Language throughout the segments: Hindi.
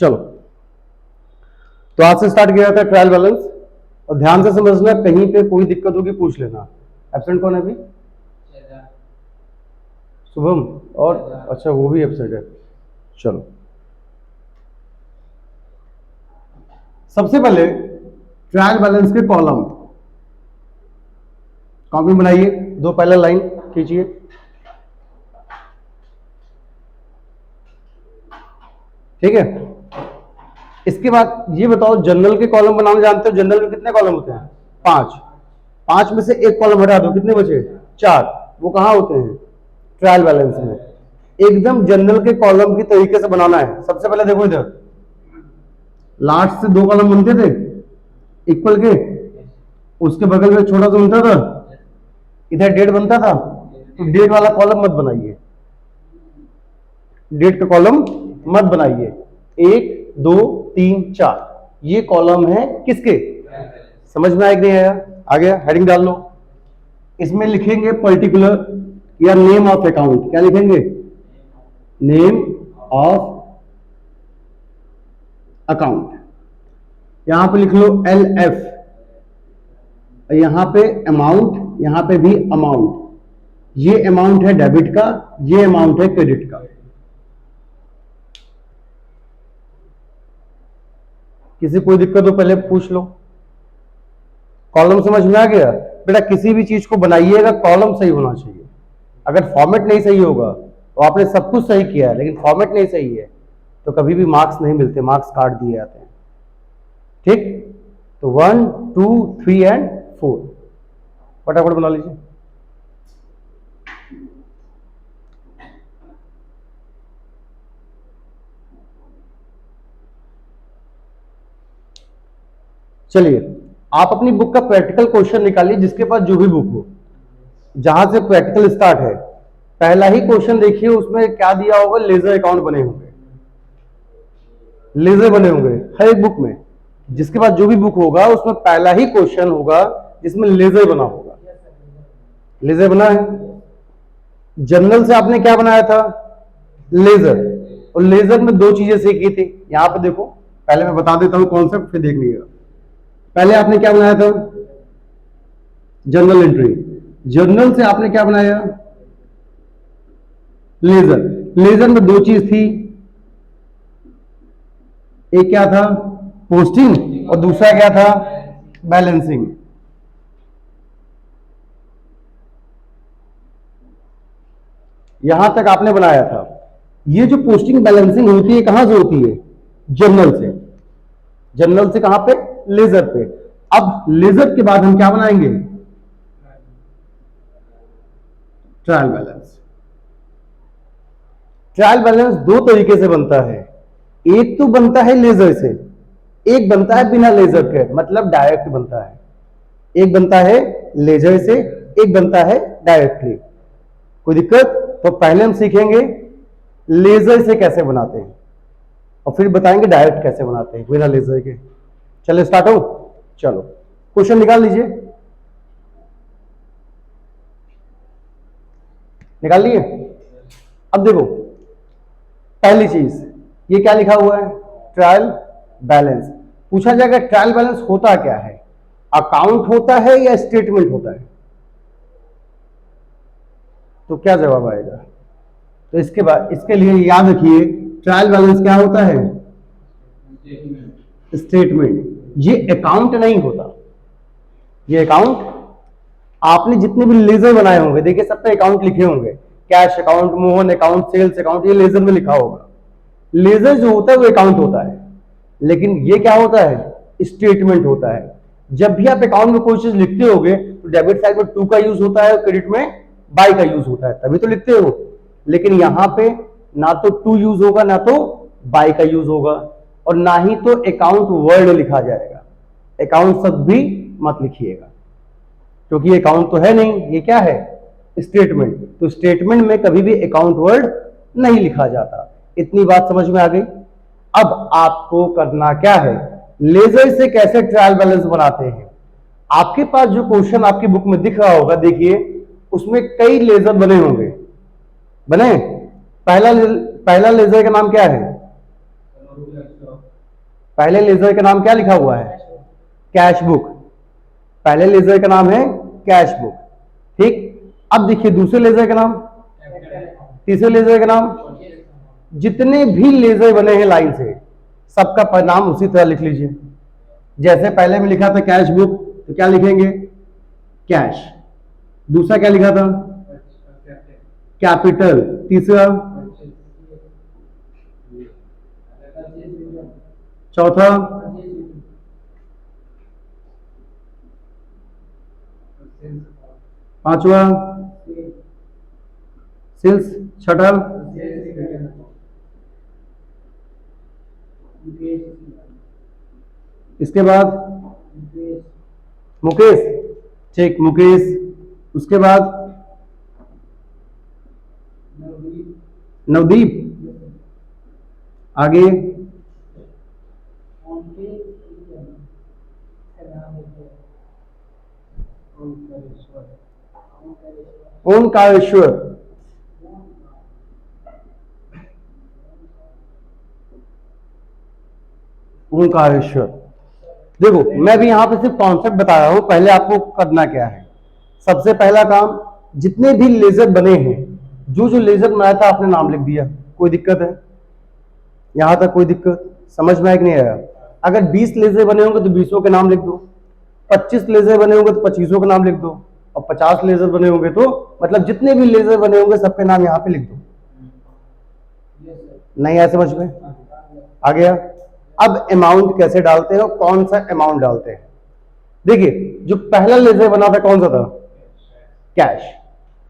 चलो, तो आज से स्टार्ट किया जाता है ट्रायल बैलेंस। और ध्यान से समझना, कहीं पे कोई दिक्कत होगी पूछ लेना। एब्सेंट कौन है अभी? शुभम। और अच्छा, वो भी एब्सेंट है। चलो, सबसे पहले ट्रायल बैलेंस के कॉलम कॉपी बनाइए, दो पहले लाइन खींचिए। ठीक है, इसके बाद ये बताओ, जनरल के कॉलम बनाना जानते हो? जनरल में कितने कॉलम होते हैं? 5। 5 में से एक कॉलम हटा दो, कितने बचे? 4। वो कहां होते हैं? ट्रायल बैलेंस में। एकदम जनरल के कॉलम की तरीके से बनाना है। सबसे पहले देखो इधर, लास्ट से 2 कॉलम बनते थे इक्वल के, उसके बगल में छोटा सा बनता था, इधर डेट बनता था। तो डेट वाला कॉलम मत बनाइए, डेट का कॉलम मत बनाइए। 1 2 3 4 ये कॉलम है किसके? समझ में आया कि नहीं आया? आ गया? हेडिंग डाल लो। इसमें लिखेंगे पर्टिकुलर या नेम ऑफ अकाउंट। क्या लिखेंगे? Name of account. यहां पे लिख लो LF, यहां पे अमाउंट, यहां पे भी अमाउंट। ये अमाउंट है डेबिट का, ये अमाउंट है क्रेडिट का। किसी कोई दिक्कत हो पहले पूछ लो। कॉलम समझ में आ गया? बेटा किसी भी चीज को बनाइएगा कॉलम सही होना चाहिए। अगर फॉर्मेट नहीं सही होगा तो आपने सब कुछ सही किया है, लेकिन फॉर्मेट नहीं सही है तो कभी भी मार्क्स नहीं मिलते, मार्क्स काट दिए जाते हैं। ठीक, तो 1 2 3 एंड 4 फटाफट बना लीजिए। चलिए, आप अपनी बुक का प्रैक्टिकल क्वेश्चन निकालिए, जिसके पास जो भी बुक हो, जहां से प्रैक्टिकल स्टार्ट है। पहला ही क्वेश्चन देखिए, उसमें क्या दिया होगा? लेजर अकाउंट बने होंगे, लेजर बने होंगे हर एक बुक में। जिसके पास जो भी बुक होगा उसमें पहला ही क्वेश्चन होगा जिसमें लेजर बना होगा। लेजर बना है। जनरल से आपने क्या बनाया था? लेजर। और लेजर में 2 चीजें सीखी थी। यहां पे देखो, पहले मैं बता देता हूं कॉन्सेप्ट, फिर देख लीजिएगा। पहले आपने क्या बनाया था? Journal entry. जर्नल से आपने क्या बनाया? लेजर। लेजर में 2 चीज थी, एक क्या था? पोस्टिंग, और दूसरा क्या था? बैलेंसिंग। यहां तक आपने बनाया था। ये जो पोस्टिंग बैलेंसिंग होती है कहां से होती है? जर्नल से। जर्नल से कहां पे? लेजर पे। अब लेजर के बाद हम क्या बनाएंगे? Trial balance. ट्रायल बैलेंस 2 तरीके से बनता है। एक तो बनता है लेजर से, एक बनता है बिना लेजर के, मतलब डायरेक्ट बनता है। एक बनता है लेजर से, एक बनता है डायरेक्टली। कोई दिक्कत? तो पहले हम सीखेंगे लेजर से कैसे बनाते हैं, और फिर बताएंगे डायरेक्ट कैसे बनाते हैं बिना लेजर के। चलो स्टार्ट हो। चलो, क्वेश्चन निकाल लीजिए। निकाल लिए? अब देखो, पहली चीज ये क्या लिखा हुआ है? Trial balance. पूछा जाएगा ट्रायल बैलेंस होता क्या है? अकाउंट होता है या स्टेटमेंट होता है? तो क्या जवाब आएगा? तो इसके बाद, इसके लिए याद रखिए, ट्रायल बैलेंस क्या होता है? स्टेटमेंट। ये अकाउंट नहीं होता। ये अकाउंट, आपने जितने भी लेजर बनाए होंगे, देखिए सब पे अकाउंट लिखे होंगे, cash account, Mohan account, sales account, ये लेजर में लिखा होगा। लेजर जो होता है वो अकाउंट होता है, लेकिन ये क्या होता है? स्टेटमेंट होता है। जब भी आप अकाउंट में कोई चीज लिखते होगे तो डेबिट साइड में 2 का यूज होता है और क्रेडिट में बाय का यूज होता है, तभी तो लिखते हो। लेकिन यहां पे ना तो 2 यूज होगा, ना तो बाय का यूज होगा, और ना ही तो अकाउंट वर्ड लिखा जाएगा। अकाउंट शब्द भी मत लिखिएगा, क्योंकि ये अकाउंट तो है नहीं, ये क्या है? स्टेटमेंट। तो स्टेटमेंट में कभी भी अकाउंट वर्ड नहीं लिखा जाता। इतनी बात समझ में आ गई? अब आपको करना क्या है? लेजर से कैसे ट्रायल बैलेंस बनाते हैं। आपके पास जो क्वेश्चन आपकी बुक में दिख रहा होगा, देखिए उसमें कई लेजर बने होंगे। बने? पहला लेजर का नाम क्या है? पहले लेजर का नाम क्या लिखा हुआ है? Cash book. पहले लेजर का नाम है कैश बुक। ठीक, अब देखिए दूसरे लेजर का नाम, तीसरे लेजर का नाम, जितने भी लेजर बने हैं लाइन से सबका नाम उसी तरह लिख लीजिए। जैसे पहले में लिखा था कैश बुक, तो क्या लिखेंगे? कैश। दूसरा क्या लिखा था? कैपिटल। तीसरा, चौथा, पांचवा सेल्स, छठा इसके बाद मुकेश। ठीक, मुकेश। उसके बाद नवदीप। आगे ओंकारेश्वर। ओंकारेश्वर। देखो मैं भी यहां पे सिर्फ कॉन्सेप्ट बता रहा हूं, पहले आपको करना क्या है। सबसे पहला काम, जितने भी लेजर बने हैं, जो जो लेजर बनाया था आपने नाम लिख दिया। कोई दिक्कत है? यहां तक कोई दिक्कत? समझ में आया कि नहीं आया? अगर 20 लेजर बने होंगे तो 20 के नाम लिख दो, 25 लेजर बने होंगे तो 25 का नाम लिख दो, और 50 लेजर बने होंगे तो मतलब जितने भी लेजर बने होंगे सबके नाम यहां पे लिख दो। नहीं आया समझ में? आ गया? अब अमाउंट कैसे डालते हैं और कौन सा अमाउंट डालते हैं? देखिए जो पहला लेजर बना था कौन सा था? कैश।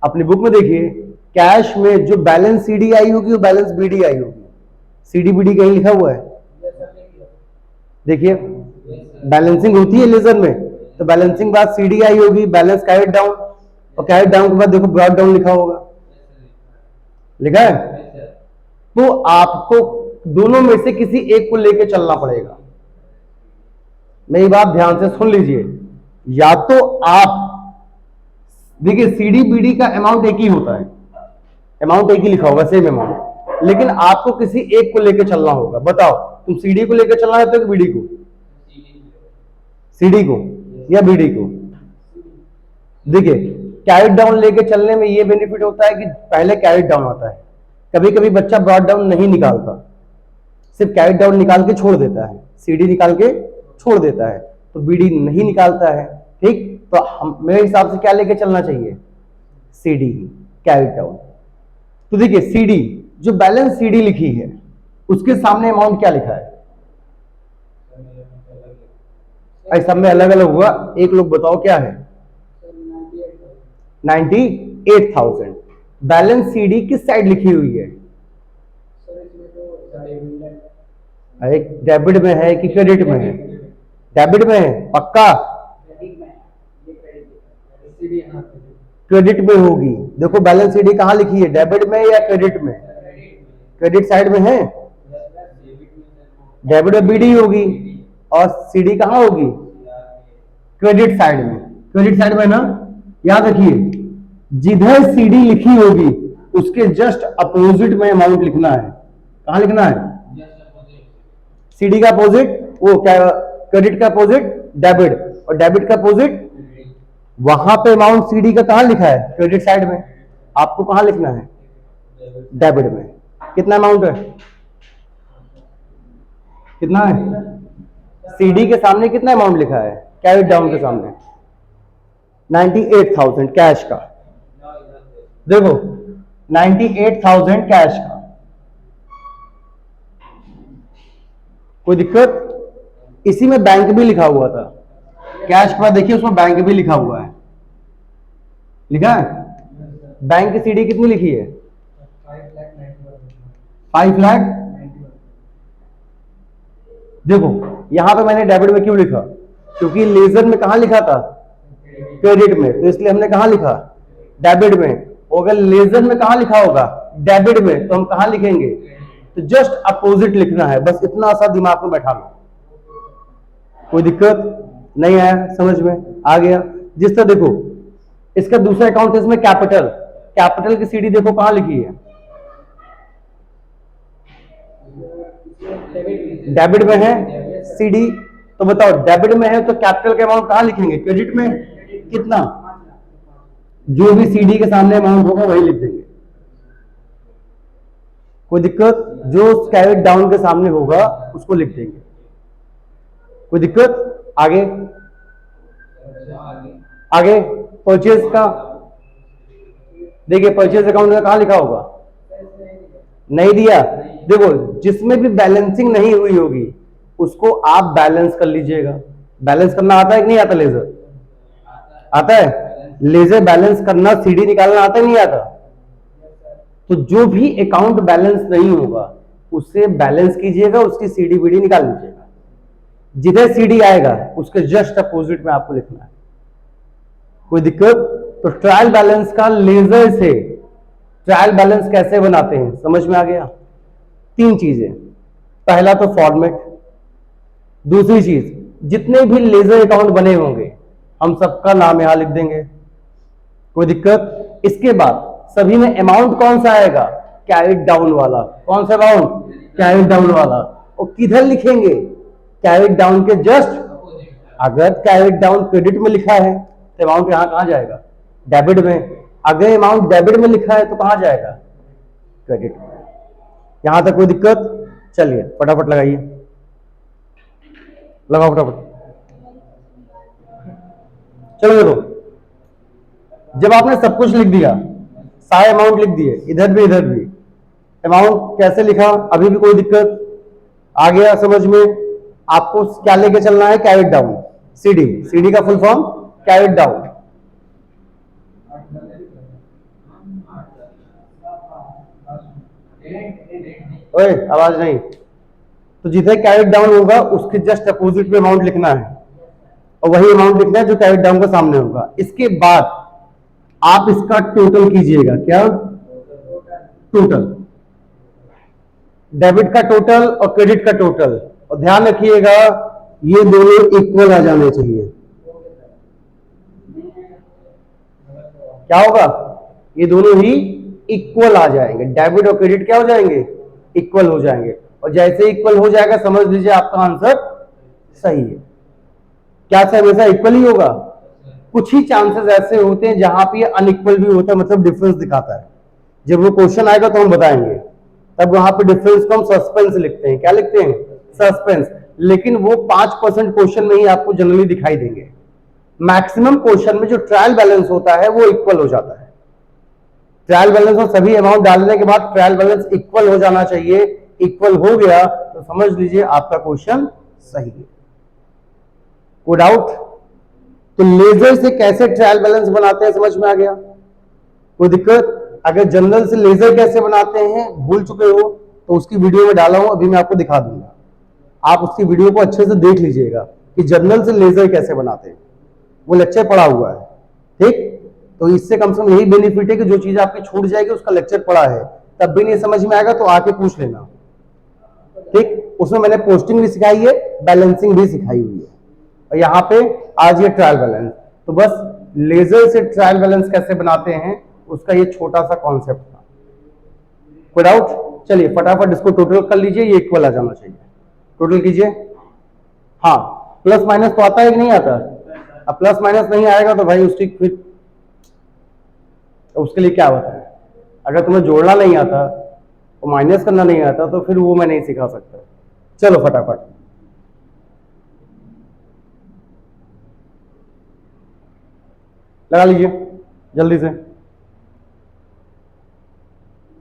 अपनी बुक में देखिए, कैश में जो बैलेंस सीडी आई होगी वो बैलेंस बीडी आई होगी। सीडी बीडी कहीं लिखा हुआ है? देखिए बैलेंसिंग होती है लेजर में, तो बैलेंसिंग बाद सीडी आई होगी, बैलेंस कैरिड डाउन, और कैरिड डाउन के बाद देखो ब्रॉट डाउन लिखा होगा। लिखा है? तो आपको दोनों में से किसी एक को लेके चलना पड़ेगा। मेरी बात ध्यान से सुन लीजिए। या तो आप देखिए सीडी बीडी का अमाउंट एक ही होता है, अमाउंट एक ही लिखा होगा, सेम अमाउंट, लेकिन आपको किसी एक को लेके चलना होगा। बताओ तुम सीडी को लेकर चलना चाहते हो कि बीडी को? सीडी को या बीडी को? देखिए कैरिड डाउन लेके चलने में ये बेनिफिट होता है कि पहले कैरिड डाउन आता है। कभी कभी बच्चा ब्रॉट डाउन नहीं निकालता, सिर्फ कैरिड डाउन निकाल के छोड़ देता है, सीडी निकाल के छोड़ देता है, तो बीडी नहीं निकालता है। ठीक, तो हम मेरे हिसाब से क्या लेके चलना चाहिए? CD, carried down. तो देखिए सीडी, जो बैलेंस सीडी लिखी है उसके सामने अमाउंट क्या लिखा है? सब में अलग अलग होगा, एक लोग बताओ क्या है? 98,000। बैलेंस सीडी किस साइड लिखी हुई है? एक डेबिट में है कि क्रेडिट में है? डेबिट में है पक्का? क्रेडिट में होगी। देखो बैलेंस सीडी कहां लिखी है, डेबिट में या क्रेडिट में? क्रेडिट साइड में है, डेबिट में बीडी होगी, और सीडी कहां होगी? क्रेडिट साइड में। क्रेडिट साइड में ना, याद रखिए जिधर सीडी लिखी होगी उसके जस्ट अपोजिट में अमाउंट लिखना है। कहां लिखना है? सीडी का अपोजिट वो क्या, क्रेडिट का अपोजिट डेबिट, और डेबिट का अपोजिट, वहां पे अमाउंट सीडी का कहां लिखा है? क्रेडिट साइड में। आपको कहां लिखना है? डेबिट में। कितना अमाउंट है? कितना है? सीडी के सामने कितना अमाउंट लिखा है? कैरिड डाउन के सामने 98,000 कैश का। देखो 98,000 कैश का, कोई दिक्कत? इसी में बैंक भी लिखा हुआ था, कैश के बाद देखिए उसमें बैंक भी लिखा हुआ है। लिखा है? बैंक की सीडी कितनी लिखी है? 5 लाख। देखो यहां पे मैंने डेबिट में क्यों लिखा? क्योंकि लेजर में कहां लिखा था? क्रेडिट में, तो इसलिए हमने कहां लिखा? डेबिट में। और अगर लेजर में कहां लिखा होगा? डेबिट में, तो हम कहां लिखेंगे? तो जस्ट अपोजिट लिखना है, बस इतना सा दिमाग में बैठा लो। कोई दिक्कत नहीं आया समझ में? आ गया? जिस तरह देखो इसका दूसरा अकाउंट है, इसमें कैपिटल, कैपिटल की सीडी देखो कहां लिखी है? डेबिट में है सीडी, तो बताओ डेबिट में है तो कैपिटल का अमाउंट कहां लिखेंगे, क्रेडिट में। कितना, जो भी सीडी के सामने अमाउंट होगा वही लिख देंगे, कोई दिक्कत, जो कैरिड डाउन के सामने होगा उसको लिख देंगे, कोई दिक्कत। आगे आगे परचेज का देखिए, परचेज अकाउंट में कहां लिखा होगा, नहीं दिया। देखो जिसमें भी बैलेंसिंग नहीं हुई होगी उसको आप बैलेंस कर लीजिएगा। बैलेंस करना आता है कि नहीं आता, लेजर आता है, लेजर बैलेंस करना, सीडी निकालना आता है नहीं आता। तो जो भी अकाउंट बैलेंस नहीं होगा उससे बैलेंस कीजिएगा, उसकी सीडी बीडी निकाल लीजिएगा। जिधर सीडी आएगा उसके जस्ट अपोजिट में आपको लिखना है, कोई दिक्कत। तो ट्रायल बैलेंस का लेजर से ट्रायल बैलेंस कैसे बनाते हैं समझ में आ गया। तीन चीजें, पहला तो फॉर्मेट, दूसरी चीज जितने भी लेजर अकाउंट बने होंगे हम सबका नाम यहां लिख देंगे, कोई दिक्कत। इसके बाद सभी में अमाउंट कौन सा आएगा, कैरिड डाउन वाला। कौन सा अमाउंट, कैरिड डाउन वाला। और किधर लिखेंगे, कैरिड डाउन के जस्ट, अगर कैरिड डाउन क्रेडिट में लिखा है तो अमाउंट यहां कहां जाएगा, डेबिट में। अगर अमाउंट डेबिट में लिखा है तो कहां जाएगा, क्रेडिट में। यहां तक कोई दिक्कत। चलिए फटाफट लगाइए, लगाओ फटाफट। चलो देखो, जब आपने सब कुछ लिख दिया, सारे अमाउंट लिख दिए, इधर भी अमाउंट कैसे लिखा, अभी भी कोई दिक्कत आ गया समझ में। आपको क्या लेके चलना है, कैरिड डाउन, सीडी, सीडी का फुल फॉर्म कैरिड डाउन। ओए आवाज नहीं। तो जिधर कैरिड डाउन होगा उसके जस्ट अपोजिट में अमाउंट लिखना है, और वही अमाउंट लिखना है जो कैरिड डाउन के सामने होगा। इसके बाद आप इसका टोटल कीजिएगा, क्या टोटल, डेबिट का टोटल और क्रेडिट का टोटल। और ध्यान रखिएगा ये दोनों इक्वल आ जाने चाहिए। क्या होगा, ये दोनों ही इक्वल आ जाएंगे, डेबिट और क्रेडिट क्या हो जाएंगे, इक्वल हो जाएंगे। और जैसे इक्वल हो जाएगा समझ लीजिए आपका आंसर सही है। क्या से हमेशा इक्वल ही होगा, कुछ ही चांसेस ऐसे होते हैं जहां पे अनइक्वल भी होता है, मतलब डिफरेंस दिखाता है। जब वो क्वेश्चन आएगा तो हम बताएंगे, तब वहां पे डिफरेंस को हम सस्पेंस लिखते हैं। क्या लिखते हैं, सस्पेंस। लेकिन वो 5% क्वेश्चन में ही आपको जनरली दिखाई देंगे। मैक्सिमम क्वेश्चन में जो ट्रायल बैलेंस होता है वो इक्वल हो जाता है। ट्रायल बैलेंस और सभी अमाउंट डालने के बाद ट्रायल बैलेंस इक्वल हो जाना चाहिए। इक्वल हो गया तो समझ लीजिए आपका क्वेश्चन सही है। कोई डाउट। तो लेजर से कैसे ट्रायल बैलेंस बनाते हैं समझ में आ गया, कोई दिक्कत। अगर जनरल से लेजर कैसे बनाते हैं भूल चुके हो तो उसकी वीडियो में डाला हूं, अभी मैं आपको दिखा दूंगा। आप उसकी वीडियो को अच्छे से देख लीजिएगा कि जनरल से लेजर कैसे बनाते हैं, वो लेक्चर पड़ा हुआ है, ठीक। तो इससे कम से कम यही बेनिफिट है कि जो चीज आपकी छूट जाएगी उसका लेक्चर पड़ा है, तब भी नहीं समझ में आएगा तो आके पूछ लेना, ठीक। उसमें मैंने पोस्टिंग भी सिखाई है, बैलेंसिंग भी सिखाई हुई है। और यहाँ पे आज ये ट्रायल बैलेंस, तो बस लेजर से ट्रायल बैलेंस कैसे बनाते हैं उसका ये छोटा सा कॉन्सेप्ट था। कोई डाउट। चलिए फटाफट इसको टोटल कर लीजिए, ये इक्वल आ जाना चाहिए। टोटल कीजिए। हाँ, प्लस माइनस तो आता है कि नहीं आता। अब प्लस माइनस नहीं आएगा तो भाई उसकी फिर तो उसके लिए क्या बताएं। अगर तुम्हें जोड़ना नहीं आता और माइनस करना नहीं आता तो फिर वो मैं नहीं सिखा सकता। चलो फटाफट लगा लीजिए जल्दी से।